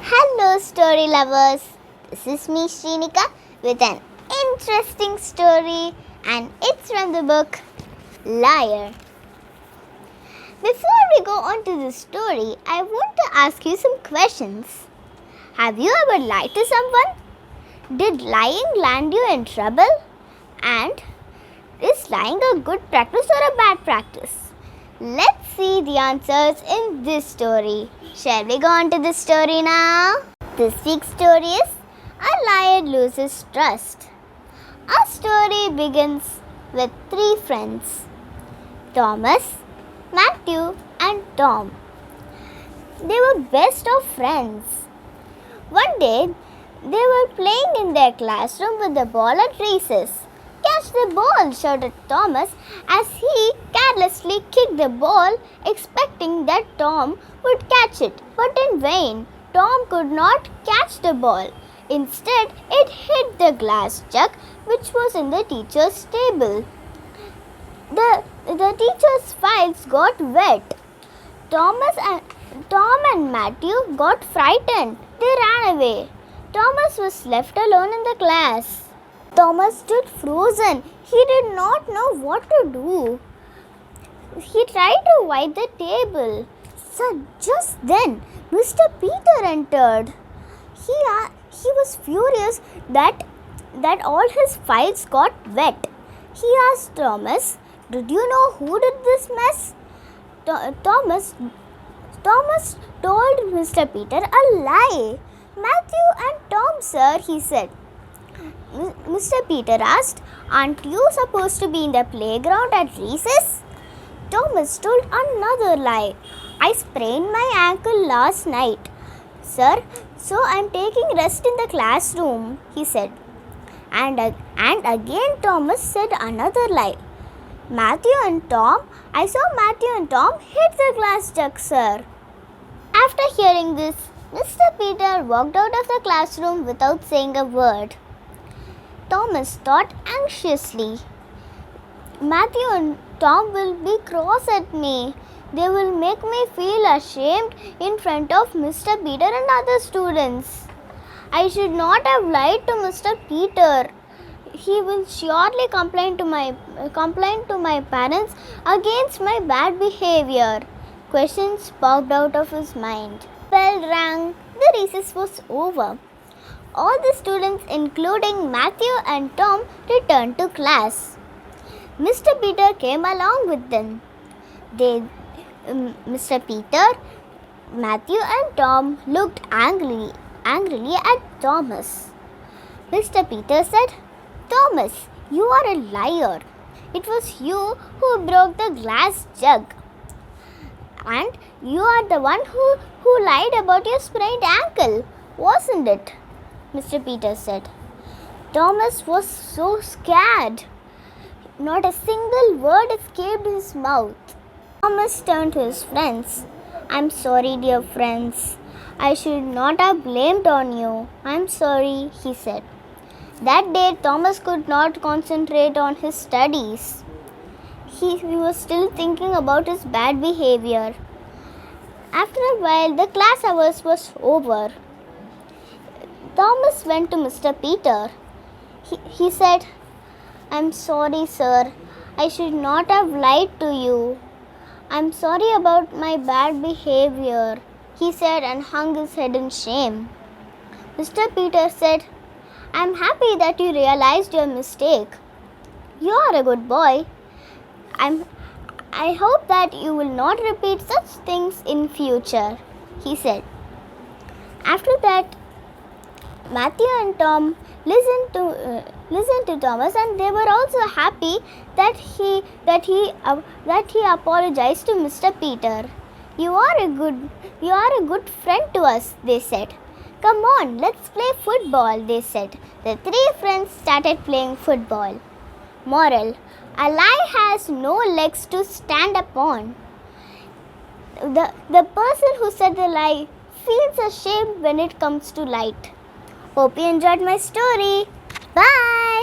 Hello, story lovers. This is me, Srenika, with an interesting story, and it's from the book Liar. Before we go on to the story, I want to ask you some questions. Have you ever lied to someone? Did lying land you in trouble? And is lying a good practice or a bad practice? Let's see the answers in this story. Shall we go on to the story now? This week's story is A Liar Loses Trust. Our story begins with three friends, Thomas, Matthew and Tom. They were best of friends. One day, they were playing in their classroom with the ball at recess. "Catch the ball!" shouted Thomas as he carelessly kicked the ball, expecting that Tom would catch it. But in vain, Tom could not catch the ball. Instead, it hit the glass jug which was in the teacher's table. The teacher's files got wet. Tom and Matthew got frightened. They ran away. Thomas was left alone in the class. Thomas stood frozen. He did not know what to do. He tried to wipe the table. So just then, Mr. Peter entered. He was furious that all his files got wet. He asked Thomas, "Did you know who did this mess?" Thomas told Mr. Peter a lie. "Matthew and Tom, sir," he said. Mr. Peter asked, "Aren't you supposed to be in the playground at recess?" Thomas told another lie. "I sprained my ankle last night, sir, so I'm taking rest in the classroom," he said. And again Thomas said another lie. I saw Matthew and Tom hit the glass jug, sir." After hearing this, Mr. Peter walked out of the classroom without saying a word. Thomas thought anxiously, "Matthew and Tom will be cross at me. They will make me feel ashamed in front of Mr. Peter and other students. I should not have lied to Mr. Peter. He will surely complain to my parents against my bad behavior." Questions popped out of his mind. Bell rang. The recess was over. All the students, including Matthew and Tom, returned to class. Mr. Peter came along with them. Mr. Peter, Matthew and Tom looked angrily at Thomas. Mr. Peter said, "Thomas, you are a liar. It was you who broke the glass jug. And you are the one who lied about your sprained ankle, wasn't it?" Mr. Peter said. Thomas was so scared. Not a single word escaped his mouth. Thomas turned to his friends. "I'm sorry, dear friends. I should not have blamed on you. I'm sorry," he said. That day, Thomas could not concentrate on his studies. He was still thinking about his bad behavior. After a while, the class hours was over. Thomas went to Mr. Peter. He said, "I'm sorry, sir. I should not have lied to you. I'm sorry about my bad behavior," he said, and hung his head in shame. Mr. Peter said, "I'm happy that you realized your mistake. You are a good boy. I hope that you will not repeat such things in future," he said. After that, Matthew and Tom listened to Thomas, and they were also happy that he apologized to Mr. Peter. You are a good friend to us," they said. "Come on, let's play football," they said. The three friends started playing football. Moral: a lie has no legs to stand upon. The person who said the lie feels ashamed when it comes to light. Hope you enjoyed my story. Bye.